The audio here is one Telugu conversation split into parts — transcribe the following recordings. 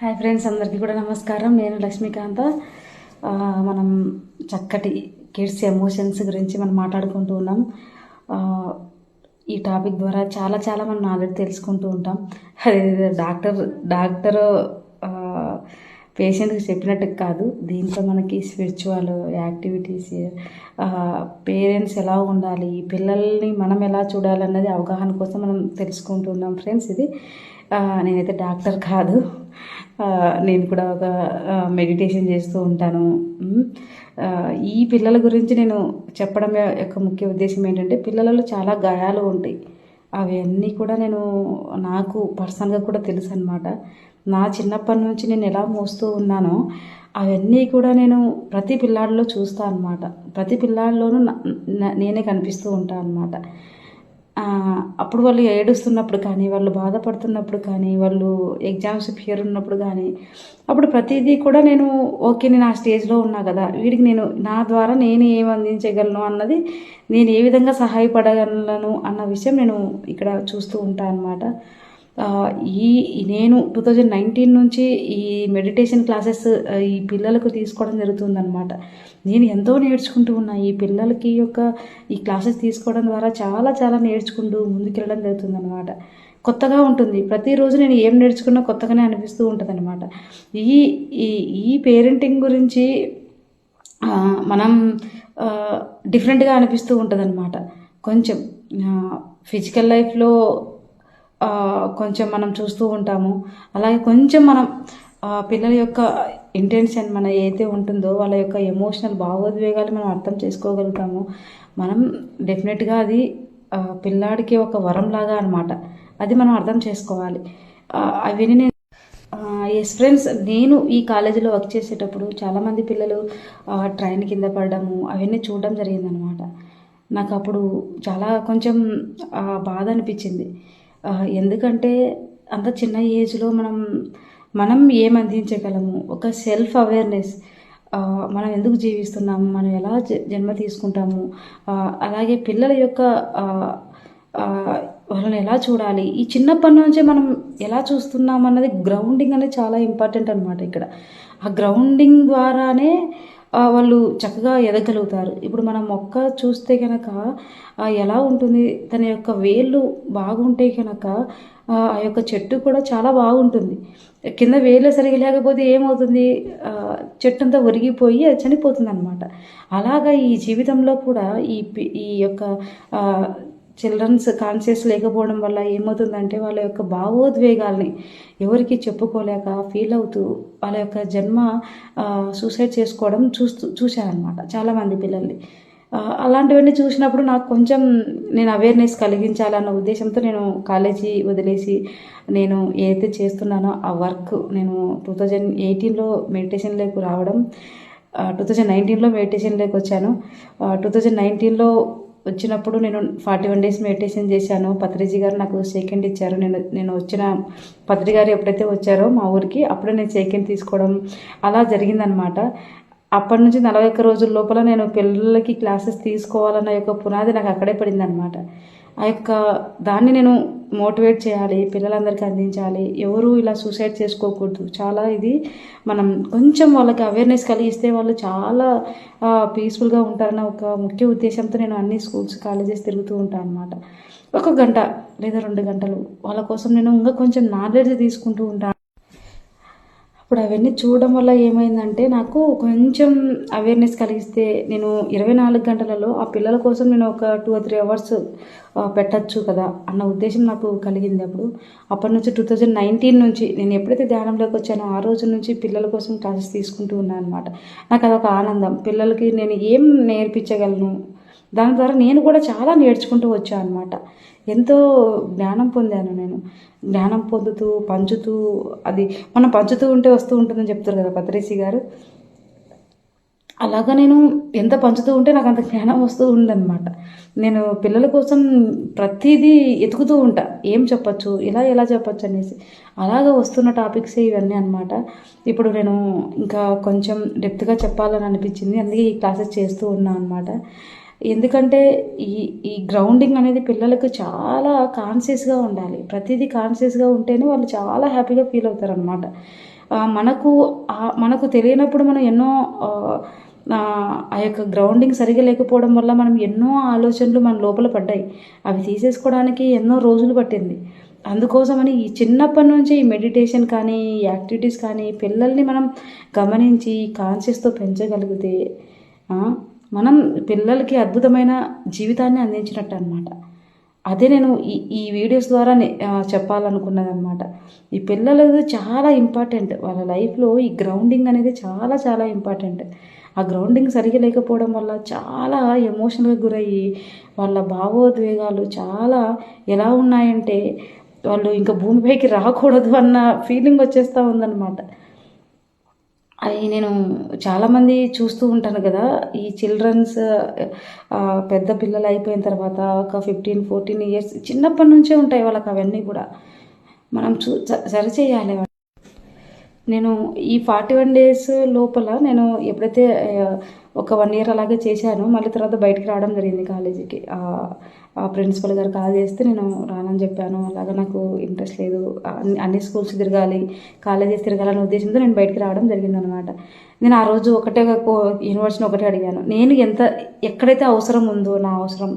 హాయ్ ఫ్రెండ్స్, అందరికీ కూడా నమస్కారం. నేను లక్ష్మీకాంత. మనం చక్కటి కిడ్స్ ఎమోషన్స్ గురించి మనం మాట్లాడుకుంటూ ఉన్నాం. ఆ, ఈ టాపిక్ ద్వారా చాలా చాలా మనం నాలెడ్జ్ తెలుసుకుంటూ ఉంటాం. అది డాక్టర్ డాక్టర్ పేషెంట్కి చెప్పినట్టు కాదు. దీంట్లో మనకి స్పిరిచువల్ యాక్టివిటీస్, పేరెంట్స్ ఎలా ఉండాలి, పిల్లల్ని మనం ఎలా చూడాలన్నది అవగాహన కోసం మనం తెలుసుకుంటూ ఉన్నాం ఫ్రెండ్స్. ఇది నేనైతే డాక్టర్ కాదు. నేను కూడా ఒక మెడిటేషన్ చేస్తూ ఉంటాను. ఈ పిల్లల గురించి నేను చెప్పడం యొక్క ముఖ్య ఉద్దేశం ఏంటంటే, పిల్లలలో చాలా గాయాలు ఉంటాయి. అవన్నీ కూడా నాకు పర్సనల్గా కూడా తెలుసు అనమాట. నా చిన్నప్పటి నుంచి నేను ఎలా మోస్తూ ఉన్నానో అవన్నీ కూడా నేను ప్రతి పిల్లాడిలో చూస్తాను అనమాట. ప్రతి పిల్లాడిలోనూ నేనే కనిపిస్తూ ఉంటాను అనమాట. అప్పుడు వాళ్ళు ఏడుస్తున్నప్పుడు కానీ, వాళ్ళు బాధపడుతున్నప్పుడు కానీ, వాళ్ళు ఎగ్జామ్స్ ఫియర్ ఉన్నప్పుడు కానీ, అప్పుడు ప్రతిదీ కూడా ఓకే, నేను ఆ స్టేజ్లో ఉన్నా కదా, వీడికి నా ద్వారా నేను ఏం అందించగలను అన్నది, నేను ఏ విధంగా సహాయపడగలను అన్న విషయం నేను ఇక్కడ చూస్తూ ఉంటాను అనమాట. నేను 2019 నుంచి ఈ మెడిటేషన్ క్లాసెస్ ఈ పిల్లలకు తీసుకోవడం జరుగుతుందన్నమాట. నేను ఎంతో నేర్చుకుంటూ ఉన్నా. ఈ పిల్లలకి ఈ క్లాసెస్ తీసుకోవడం ద్వారా చాలా చాలా నేర్చుకుంటూ ముందుకెళ్ళడం జరుగుతుందన్నమాట. కొత్తగా ఉంటుంది. ప్రతిరోజు నేను ఏం నేర్చుకున్నా కొత్తగానే అనిపిస్తూ ఉంటుంది అనమాట. ఈ ఈ ఈ పేరెంటింగ్ గురించి మనం డిఫరెంట్గా అనిపిస్తూ ఉంటుంది అనమాట. కొంచెం ఫిజికల్ లైఫ్లో కొంచెం మనం చూస్తూ ఉంటాము. అలాగే కొంచెం మనం పిల్లల యొక్క ఇంటెన్షన్ మన ఏదైతే ఉంటుందో వాళ్ళ యొక్క ఎమోషనల్ భావోద్వేగాలు మనం అర్థం చేసుకోగలుగుతాము. మనం డెఫినెట్గా అది పిల్లాడికి ఒక వరంలాగా అనమాట. అది మనం అర్థం చేసుకోవాలి. అవన్నీ నేను ఎస్ ఫ్రెండ్స్, నేను ఈ కాలేజీలో వర్క్ చేసేటప్పుడు చాలామంది పిల్లలు ట్రైన్ కింద పడడము అవన్నీ చూడడం జరిగిందనమాట. నాకు అప్పుడు చాలా కొంచెం బాధ అనిపించింది. ఎందుకంటే అంత చిన్న ఏజ్లో మనం ఏం అందించగలము, ఒక సెల్ఫ్ అవేర్నెస్, మనం ఎందుకు జీవిస్తున్నాము, మనం ఎలా జన్మ తీసుకుంటాము, అలాగే పిల్లల యొక్క వాళ్ళని ఎలా చూడాలి, ఈ చిన్నప్పటి నుంచే మనం ఎలా చూస్తున్నాం అన్నది గ్రౌండింగ్ అనేది చాలా ఇంపార్టెంట్ అనమాట. ఇక్కడ ఆ గ్రౌండింగ్ ద్వారానే వాళ్ళు చక్కగా ఎదగలుగుతారు. ఇప్పుడు మనం మొక్క చూస్తే కనుక ఎలా ఉంటుంది, తన యొక్క వేళ్ళు బాగుంటే కనుక ఆ యొక్క చెట్టు కూడా చాలా బాగుంటుంది. కింద వేళ్ళు సరిగా లేకపోతే ఏమవుతుంది, చెట్టు అంతా ఒరిగిపోయి అది చనిపోతుంది అనమాట. అలాగా ఈ జీవితంలో కూడా ఈ యొక్క చిల్డ్రన్స్ కాన్షియస్ లేకపోవడం వల్ల ఏమవుతుందంటే, వాళ్ళ యొక్క భావోద్వేగాల్ని ఎవరికి చెప్పుకోలేక ఫీల్ అవుతూ వాళ్ళ యొక్క జన్మ సూసైడ్ చేసుకోవడం చూశానమాట చాలామంది పిల్లల్ని. అలాంటివన్నీ చూసినప్పుడు నాకు కొంచెం నేను అవేర్నెస్ కలిగించాలన్న ఉద్దేశంతో నేను కాలేజీ వదిలేసి నేను ఏదైతే చేస్తున్నానో ఆ వర్క్ నేను 2018లో మెడిటేషన్లోకి రావడం, 2019లో మెడిటేషన్లోకి వచ్చాను. 2019లో వచ్చినప్పుడు నేను 41 days మెడిటేషన్ చేశాను. పత్రిజీ గారు నాకు సెకండ్ ఇచ్చారు. నేను వచ్చిన పత్రి గారు ఎప్పుడైతే వచ్చారో మా ఊరికి, అప్పుడే నేను సెకండ్ తీసుకోవడం అలా జరిగిందనమాట. అప్పటి నుంచి 41 రోజుల లోపల నేను పిల్లలకి క్లాసెస్ తీసుకోవాలన్న యొక్క పునాది నాకు అక్కడే పడిందనమాట. ఆ యొక్క దాన్ని నేను మోటివేట్ చేయాలి, పిల్లలందరికీ అందించాలి, ఎవరు ఇలా సూసైడ్ చేసుకోకూడదు. చాలా ఇది మనం కొంచెం వాళ్ళకి అవేర్నెస్ కలిగిస్తే వాళ్ళు చాలా పీస్ఫుల్గా ఉంటారన్న ఒక ముఖ్య ఉద్దేశంతో నేను అన్ని స్కూల్స్ కాలేజెస్ తిరుగుతూ ఉంటాను అనమాట. 1 గంట లేదా 2 గంటలు వాళ్ళ కోసం నేను ఇంకా కొంచెం నాలెడ్జ్ తీసుకుంటూ ఉంటాను. ఇప్పుడు అవన్నీ చూడడం వల్ల ఏమైందంటే, నాకు కొంచెం అవేర్నెస్ కలిగిస్తే నేను 24 గంటలలో ఆ పిల్లల కోసం నేను ఒక 2 or 3 hours పెట్టచ్చు కదా అన్న ఉద్దేశం నాకు కలిగింది. అప్పటి నుంచి 2019 నుంచి నేను ఎప్పుడైతే ధ్యానంలోకి వచ్చానో ఆ రోజు నుంచి పిల్లల కోసం క్లాసెస్ తీసుకుంటూ ఉన్నాను అనమాట. నాకు అదొక ఆనందం. పిల్లలకి నేను ఏం నేర్పించగలను, దాని ద్వారా నేను కూడా చాలా నేర్చుకుంటూ వచ్చాను అనమాట. ఎంతో జ్ఞానం పొందాను. నేను జ్ఞానం పొందుతూ పంచుతూ, అది మనం పంచుతూ ఉంటే వస్తూ ఉంటుందని చెప్తారు కదా పత్రిసి గారు. అలాగా నేను ఎంత పంచుతూ ఉంటే నాకు అంత జ్ఞానం వస్తూ ఉందన్నమాట. నేను పిల్లల కోసం ప్రతిదీ ఎతుకుతూ ఉంటా, ఏం చెప్పచ్చు, ఎలా చెప్పచ్చు అనేసి. అలాగా వస్తున్న టాపిక్సే ఇవన్నీ అనమాట. ఇప్పుడు నేను ఇంకా కొంచెం డెప్త్గా చెప్పాలని అనిపించింది, అందుకే ఈ క్లాసెస్ చేస్తూ ఉన్నా అనమాట. ఎందుకంటే ఈ గ్రౌండింగ్ అనేది పిల్లలకు చాలా కాన్షియస్గా ఉండాలి. ప్రతిదీ కాన్షియస్గా ఉంటేనే వాళ్ళు చాలా హ్యాపీగా ఫీల్ అవుతారు అనమాట. మనకు తెలియనప్పుడు మనం ఎన్నో ఆ యొక్క గ్రౌండింగ్ సరిగా లేకపోవడం వల్ల మనం ఎన్నో ఆలోచనలు మన లోపల పడ్డాయి. అవి తీసేసుకోవడానికి ఎన్నో రోజులు పట్టింది. అందుకోసమని ఈ చిన్నప్పటి నుంచి ఈ మెడిటేషన్ కానీ, ఈ యాక్టివిటీస్ కానీ పిల్లల్ని మనం గమనించి కాన్షియస్తో పెంచగలిగితే మనం పిల్లలకి అద్భుతమైన జీవితాన్ని అందించినట్టు అనమాట. అదే నేను ఈ వీడియోస్ ద్వారా చెప్పాలనుకున్నది అనమాట. ఈ పిల్లలది చాలా ఇంపార్టెంట్. వాళ్ళ లైఫ్లో ఈ గ్రౌండింగ్ అనేది చాలా చాలా ఇంపార్టెంట్. ఆ గ్రౌండింగ్ సరిగా లేకపోవడం వల్ల చాలా ఎమోషనల్గా గురయ్యి వాళ్ళ భావోద్వేగాలు చాలా ఎలా ఉన్నాయంటే వాళ్ళు ఇంకా భూమిపైకి రాకూడదు అన్న ఫీలింగ్ వచ్చేస్తూ ఉందన్నమాట. అది నేను చాలామంది చూస్తూ ఉంటాను కదా, ఈ చిల్డ్రన్స్ పెద్ద పిల్లలు అయిపోయిన తర్వాత ఒక 15-14 ఇయర్స్ చిన్నప్పటి నుంచే ఉంటాయి వాళ్ళకి అవన్నీ కూడా. మనం సరిచేయాలి. నేను ఈ 41 డేస్ లోపల నేను ఎప్పుడైతే ఒక 1 ఇయర్ అలాగే చేశాను, మళ్ళీ తర్వాత బయటికి రావడం జరిగింది కాలేజీకి. ప్రిన్సిపల్ గారు కాల్ చేస్తే నేను రానని చెప్పాను. అలాగా నాకు ఇంట్రెస్ట్ లేదు, అన్ని స్కూల్స్ తిరగాలి, కాలేజెస్ తిరగాలనే ఉద్దేశంతో నేను బయటికి రావడం జరిగిందనమాట. నేను ఆ రోజు యూనివర్సిటీని ఒకటే అడిగాను, నేను ఎక్కడైతే అవసరం ఉందో నా అవసరం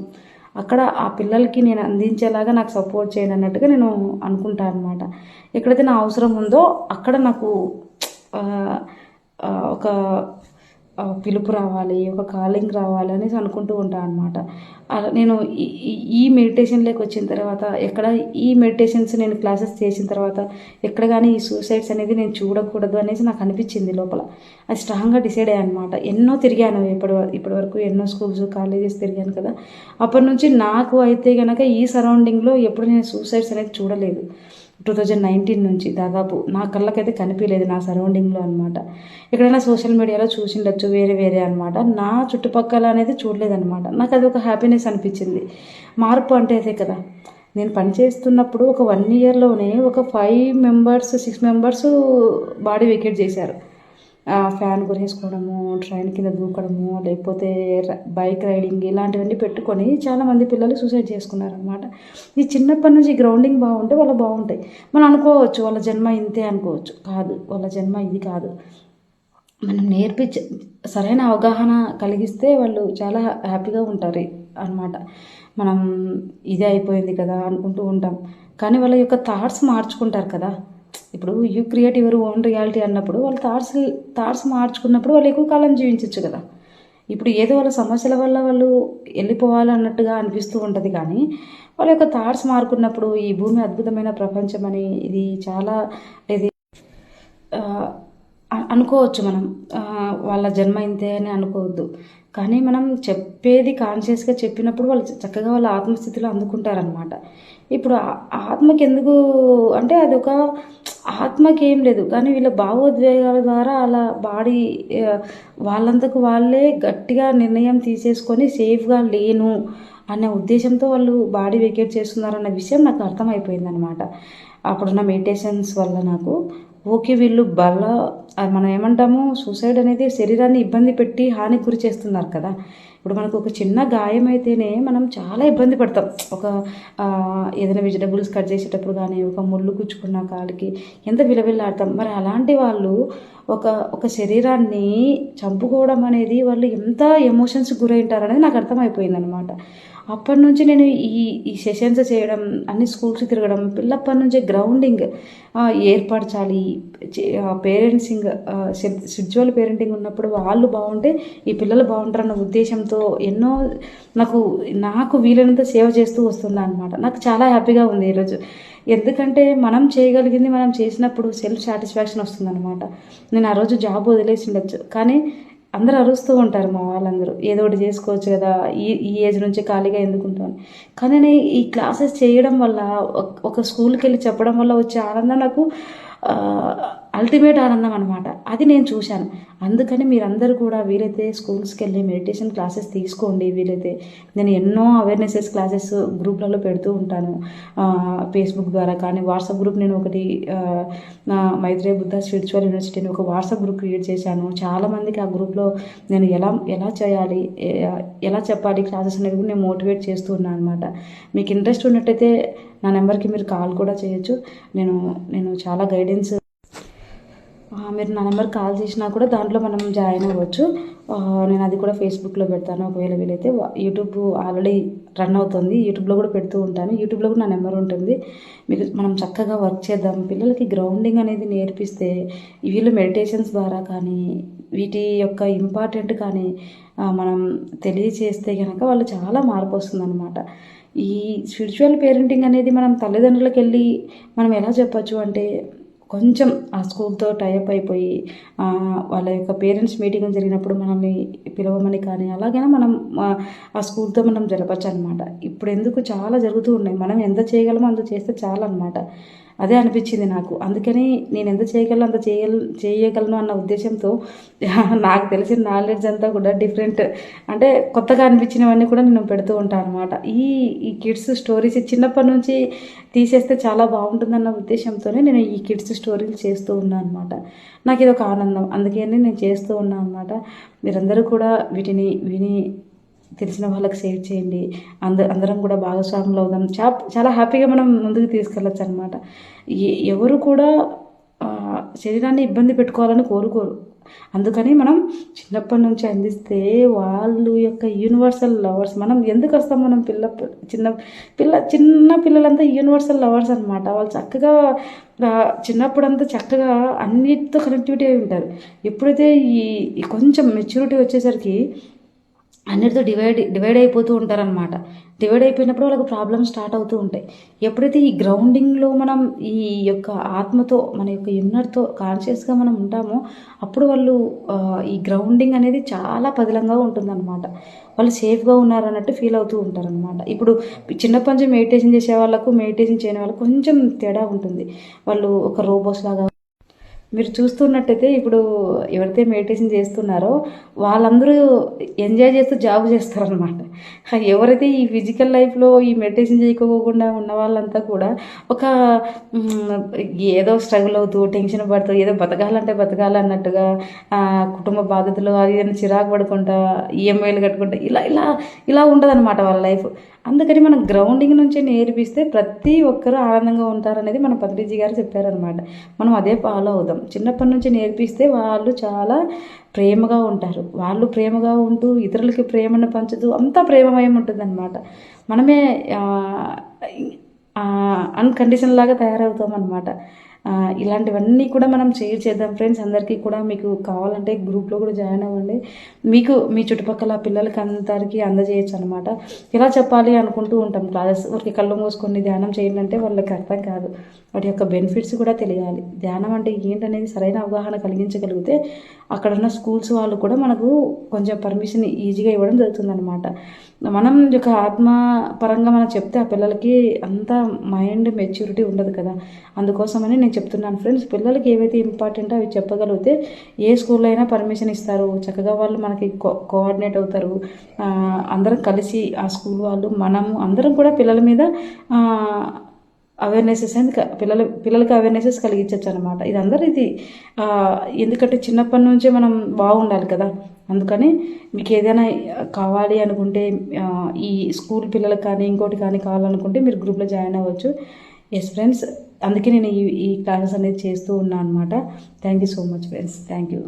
అక్కడ ఆ పిల్లలకి నేను అందించేలాగా నాకు సపోర్ట్ చేయండి అన్నట్టుగా నేను అనుకుంటాను అనమాట. ఎక్కడైతే నా అవసరం ఉందో అక్కడ నాకు ఒక పిలుపు రావాలి, ఒక కాలింగ్ రావాలి అనేసి అనుకుంటూ ఉంటాను అనమాట. నేను ఈ మెడిటేషన్లోకి వచ్చిన తర్వాత ఈ మెడిటేషన్స్ నేను క్లాసెస్ చేసిన తర్వాత ఎక్కడ కానీ ఈ సూసైడ్స్ అనేది నేను చూడకూడదు అనేసి నాకు అనిపించింది లోపల. అది స్ట్రాంగ్గా డిసైడ్ అయ్యాను అనమాట. ఎన్నో తిరిగాను, ఇప్పటి వరకు ఎన్నో స్కూల్స్ కాలేజెస్ తిరిగాను కదా. అప్పటి నుంచి నాకు అయితే కనుక ఈ సరౌండింగ్లో ఎప్పుడు నేను సూసైడ్స్ అనేది చూడలేదు. 2019 నుంచి దాదాపు నా కళ్ళకైతే కనిపించలేదు నా సరౌండింగ్లో అనమాట. ఎక్కడైనా సోషల్ మీడియాలో చూసిండొచ్చు వేరే అనమాట. నా చుట్టుపక్కల అనేది చూడలేదన్నమాట. నాకు అది ఒక హ్యాపీనెస్ అనిపించింది. మార్పు అంటే అదే కదా. నేను పనిచేస్తున్నప్పుడు ఒక 1 ఇయర్లోనే ఒక 6 మెంబర్స్ బాడీ వెకేట్ చేశారు. ఫ్యాన్ కొనేసుకోవడము, ట్రైన్ కింద దూకడము, లేకపోతే బైక్ రైడింగ్ ఇలాంటివన్నీ పెట్టుకొని చాలామంది పిల్లలు సూసైడ్ చేసుకున్నారనమాట. ఈ చిన్నప్పటి నుంచి గ్రౌండింగ్ బాగుంటే వాళ్ళు బాగుంటాయి. మనం అనుకోవచ్చు వాళ్ళ జన్మ ఇంతే అనుకోవచ్చు. కాదు, వాళ్ళ జన్మ ఇది కాదు. మనం సరైన అవగాహన కలిగిస్తే వాళ్ళు చాలా హ్యాపీగా ఉంటారు అనమాట. మనం ఇదే అయిపోయింది కదా అనుకుంటూ ఉంటాం, కానీ వాళ్ళ యొక్క థాట్స్ మార్చుకుంటారు కదా. ఇప్పుడు you create your own reality అన్నప్పుడు వాళ్ళ థాట్స్ మార్చుకున్నప్పుడు వాళ్ళు ఎక్కువ కాలం జీవించవచ్చు కదా. ఇప్పుడు ఏదో వాళ్ళ సమస్యల వల్ల వాళ్ళు వెళ్ళిపోవాలన్నట్టుగా అనిపిస్తూ ఉంటుంది, కానీ వాళ్ళ యొక్క థాట్స్ మారుకున్నప్పుడు ఈ భూమి అద్భుతమైన ప్రపంచం అని ఇది చాలా అనుకోవచ్చు. మనం వాళ్ళ జన్మ ఇంతే అని అనుకోవద్దు, కానీ మనం చెప్పేది కాన్షియస్గా చెప్పినప్పుడు వాళ్ళు చక్కగా వాళ్ళ ఆత్మస్థితిలో అందుకుంటారనమాట. ఇప్పుడు ఆత్మకి ఎందుకు అంటే అదొక ఆత్మకి ఏం లేదు, కానీ వీళ్ళ భావోద్వేగాల ద్వారా అలా బాడీ వాళ్ళంతకు వాళ్ళే గట్టిగా నిర్ణయం తీసేసుకొని సేఫ్గా లేను అనే ఉద్దేశంతో వాళ్ళు బాడీ వెకేట్ చేస్తున్నారన్న విషయం నాకు అర్థమైపోయిందనమాట. అప్పుడున్న మెడిటేషన్స్ వల్ల నాకు ఓకే, వీళ్ళు మనం ఏమంటాము, సూసైడ్ అనేది శరీరాన్ని ఇబ్బంది పెట్టి హానికి గురి చేస్తున్నారు కదా. ఇప్పుడు మనకు ఒక చిన్న గాయం అయితేనే మనం చాలా ఇబ్బంది పడతాం. ఏదైనా వెజిటబుల్స్ కట్ చేసేటప్పుడు కానీ ఒక ముళ్ళు గుచ్చుకున్న కాలికి ఎంత విలవిల్లాడతాం. మరి అలాంటి వాళ్ళు ఒక శరీరాన్ని చంపుకోవడం అనేది వాళ్ళు ఎంత ఎమోషన్స్ గురైంటారు అనేది నాకు అర్థమైపోయిందనమాట. అప్పటి నుంచి నేను ఈ సెషన్స్ చేయడం, అన్ని స్కూల్స్ తిరగడం, పిల్లప్పటి నుంచే గ్రౌండింగ్ ఏర్పరచాలి. పేరెంట్సింగ్ స్పిరిచువల్ పేరెంటింగ్ ఉన్నప్పుడు వాళ్ళు బాగుంటే ఈ పిల్లలు బాగుంటారన్న ఉద్దేశంతో ఎన్నో నాకు వీలైనంత సేవ చేస్తూ వస్తున్నా అనమాట. నాకు చాలా హ్యాపీగా ఉంది ఈరోజు. ఎందుకంటే మనం చేయగలిగింది మనం చేసినప్పుడు సెల్ఫ్ సాటిస్ఫాక్షన్ వస్తుందన్నమాట. నేను ఆ రోజు జాబ్ వదిలేసి ఉండొచ్చు, కానీ అందరూ అరుస్తూ ఉంటారు మా వాళ్ళందరూ, ఏదో ఒకటి చేసుకోవచ్చు కదా, ఈ ఏజ్ నుంచి ఖాళీగా ఎందుకుంటాను. కానీ నేను ఈ క్లాసెస్ చేయడం వల్ల ఒక స్కూల్కి వెళ్ళి చెప్పడం వల్ల వచ్చే ఆనందం నాకు అల్టిమేట్ ఆనందం అనమాట. అది నేను చూశాను. అందుకని మీరందరూ కూడా వీలైతే స్కూల్స్కి వెళ్ళి మెడిటేషన్ క్లాసెస్ తీసుకోండి. వీలైతే నేను ఎన్నో అవేర్నెసెస్ క్లాసెస్ గ్రూప్లలో పెడుతూ ఉంటాను, ఫేస్బుక్ ద్వారా కానీ. వాట్సాప్ గ్రూప్ నేను ఒకటి మైత్రేయ బుద్ధ స్పిరిచువల్ యూనివర్సిటీని ఒక వాట్సాప్ గ్రూప్ క్రియేట్ చేశాను. చాలామందికి ఆ గ్రూప్లో నేను ఎలా చేయాలి, ఎలా చెప్పాలి క్లాసెస్ అనేది కూడా నేను మోటివేట్ చేస్తూ ఉన్నాను అనమాట. మీకు ఇంట్రెస్ట్ ఉన్నట్టయితే నా నెంబర్కి మీరు కాల్ కూడా చేయొచ్చు. నేను చాలా గైడెన్స్ మీరు నా నెంబర్ కాల్ చేసినా కూడా దాంట్లో మనం జాయిన్ అవ్వచ్చు. నేను అది కూడా ఫేస్బుక్లో పెడతాను. ఒకవేళ వీలైతే యూట్యూబ్ ఆల్రెడీ రన్ అవుతుంది, యూట్యూబ్లో కూడా పెడుతూ ఉంటాను. యూట్యూబ్లో కూడా నా నెంబర్ ఉంటుంది. మీకు మనం చక్కగా వర్క్ చేద్దాం. పిల్లలకి గ్రౌండింగ్ అనేది నేర్పిస్తే వీళ్ళు మెడిటేషన్స్ ద్వారా కానీ వీటి యొక్క ఇంపార్టెంట్ కానీ మనం తెలియచేస్తే కనుక వాళ్ళు చాలా మార్పు వస్తుందన్నమాట. ఈ స్పిరిచువల్ పేరెంటింగ్ అనేది మనం తల్లిదండ్రులకు వెళ్ళి మనం ఎలా చెప్పచ్చు అంటే, కొంచెం ఆ స్కూల్తో టైఅప్ అయిపోయి వాళ్ళ యొక్క పేరెంట్స్ మీటింగ్ జరిగినప్పుడు మనల్ని పిలవమని కానీ అలాగైనా మనం ఆ స్కూల్తో మనం జరపచ్చు అనమాట. ఇప్పుడు ఎందుకు చాలా జరుగుతూ ఉన్నాయి, మనం ఎంత చేయగలమో అంత చేస్తే చాలన్నమాట. అదే అనిపించింది నాకు. అందుకని నేను ఎంత చేయగలను అంత చేయగలను అన్న ఉద్దేశంతో నాకు తెలిసిన నాలెడ్జ్ అంతా కూడా డిఫరెంట్, అంటే కొత్తగా అనిపించినవన్నీ కూడా నేను పెడుతూ ఉంటాను అనమాట. ఈ కిడ్స్ స్టోరీస్ చిన్నప్పటి నుంచి తీసేస్తే చాలా బాగుంటుందన్న ఉద్దేశంతోనే నేను ఈ కిడ్స్ స్టోరీలు చేస్తూ ఉన్నాను అనమాట. నాకు ఇది ఒక ఆనందం, అందుకని నేను చేస్తూ ఉన్నాను అనమాట. మీరందరూ కూడా వీటిని విని తెలిసిన వాళ్ళకి షేర్ చేయండి. అందరం కూడా భాగస్వాములు అవుదాం. చాలా హ్యాపీగా మనం ముందుకు తీసుకెళ్ళచ్చు అనమాట. ఎవరు కూడా శరీరాన్ని ఇబ్బంది పెట్టుకోవాలని కోరుకోరు. అందుకని మనం చిన్నప్పటి నుంచి అందిస్తే వాళ్ళు యొక్క యూనివర్సల్ లవర్స్. మనం ఎందుకు వస్తాం, మనం చిన్న పిల్లలంతా యూనివర్సల్ లవర్స్ అనమాట. వాళ్ళు చక్కగా చిన్నప్పుడంతా చక్కగా అన్నిటితో కనెక్టివిటీ అయి ఉంటారు. ఎప్పుడైతే ఈ కొంచెం మెచ్యూరిటీ వచ్చేసరికి అన్నిటితో డివైడ్ అయిపోతూ ఉంటారనమాట. డివైడ్ అయిపోయినప్పుడు వాళ్ళకి ప్రాబ్లమ్స్ స్టార్ట్ అవుతూ ఉంటాయి. ఎప్పుడైతే ఈ గ్రౌండింగ్లో మనం ఈ యొక్క ఆత్మతో మన యొక్క ఇన్నర్తో కాన్షియస్గా మనం ఉంటామో అప్పుడు వాళ్ళు ఈ గ్రౌండింగ్ అనేది చాలా పదిలంగా ఉంటుందన్నమాట. వాళ్ళు సేఫ్గా ఉన్నారన్నట్టు ఫీల్ అవుతూ ఉంటారనమాట. ఇప్పుడు చిన్నప్పటి నుంచి మెడిటేషన్ చేసే వాళ్ళకు మెడిటేషన్ చేయని వాళ్ళకు కొంచెం తేడా ఉంటుంది. వాళ్ళు ఒక రోబోస్ లాగా మీరు చూస్తున్నట్టయితే ఇప్పుడు ఎవరైతే మెడిటేషన్ చేస్తున్నారో వాళ్ళందరూ ఎంజాయ్ చేస్తూ జాబ్ చేస్తారనమాట. ఎవరైతే ఈ ఫిజికల్ లైఫ్లో ఈ మెడిటేషన్ చేయకోకుండా ఉన్న వాళ్ళంతా కూడా ఒక ఏదో స్ట్రగుల్ అవుతూ టెన్షన్ పడుతూ ఏదో బతకాలన్నట్టుగా కుటుంబ బాధ్యతలు అది ఏదైనా చిరాకు పడుకుంటా ఈఎంఐలు కట్టుకుంటా ఇలా ఉండదన్నమాట వాళ్ళ లైఫ్. అందుకని మనం గ్రౌండింగ్ నుంచి నేర్పిస్తే ప్రతి ఒక్కరూ ఆనందంగా ఉంటారనేది మన పత్రిజీ గారు చెప్పారనమాట. మనం అదే ఫాలో అవుదాం. చిన్నప్పటి నుంచి నేర్పిస్తే వాళ్ళు చాలా ప్రేమగా ఉంటారు. వాళ్ళు ప్రేమగా ఉంటూ ఇతరులకి ప్రేమను పంచుతూ అంతా ప్రేమమయం ఉంటుందన్నమాట. మనమే అన్కండిషన్ లాగా తయారవుతాం అనమాట. ఇలాంటివన్నీ కూడా మనం షేర్ చేద్దాం ఫ్రెండ్స్. అందరికీ కూడా మీకు కావాలంటే గ్రూప్లో కూడా జాయిన్ అవ్వండి. మీకు మీ చుట్టుపక్కల పిల్లలకి అందరికీ అందజేయచ్చు అనమాట. ఎలా చెప్పాలి అనుకుంటూ ఉంటాం క్లాసెస్, ఊరికి కళ్ళు మూసుకొని ధ్యానం చేయండి అంటే వాళ్ళకి అర్థం కాదు. వాటి యొక్క బెనిఫిట్స్ కూడా తెలియాలి. ధ్యానం అంటే ఏంటనేది సరైన అవగాహన కలిగించగలిగితే అక్కడ ఉన్న స్కూల్స్ వాళ్ళు కూడా మనకు కొంచెం పర్మిషన్ ఈజీగా ఇవ్వడం జరుగుతుందన్నమాట. మనం యొక్క ఆత్మ పరంగా మనం చెప్తే ఆ పిల్లలకి అంత మైండ్ మెచ్యూరిటీ ఉండదు కదా. అందుకోసమని నేను చెప్తున్నాను ఫ్రెండ్స్. పిల్లలకి ఏవైతే ఇంపార్టెంటో అవి చెప్పగలిగితే ఏ స్కూల్లో అయినా పర్మిషన్ ఇస్తారు. చక్కగా వాళ్ళు మనకి కోఆర్డినేట్ అవుతారు. అందరం కలిసి ఆ స్కూల్ వాళ్ళు మనము అందరం కూడా పిల్లల మీద అవేర్నెసెస్ అనేది పిల్లలకి అవేర్నెసెస్ కలిగించవచ్చు అనమాట. ఇది ఎందుకంటే చిన్నప్పటి నుంచే మనం బాగుండాలి కదా. అందుకని మీకు ఏదైనా కావాలి అనుకుంటే ఈ స్కూల్ పిల్లలకు కానీ ఇంకోటి కానీ కావాలనుకుంటే మీరు గ్రూప్లో జాయిన్ అవ్వచ్చు. ఎస్ ఫ్రెండ్స్, అందుకే నేను ఈ క్లాసెస్ అనేది చేస్తూ ఉన్నాను అనమాట. Thank you so much friends. Thank you.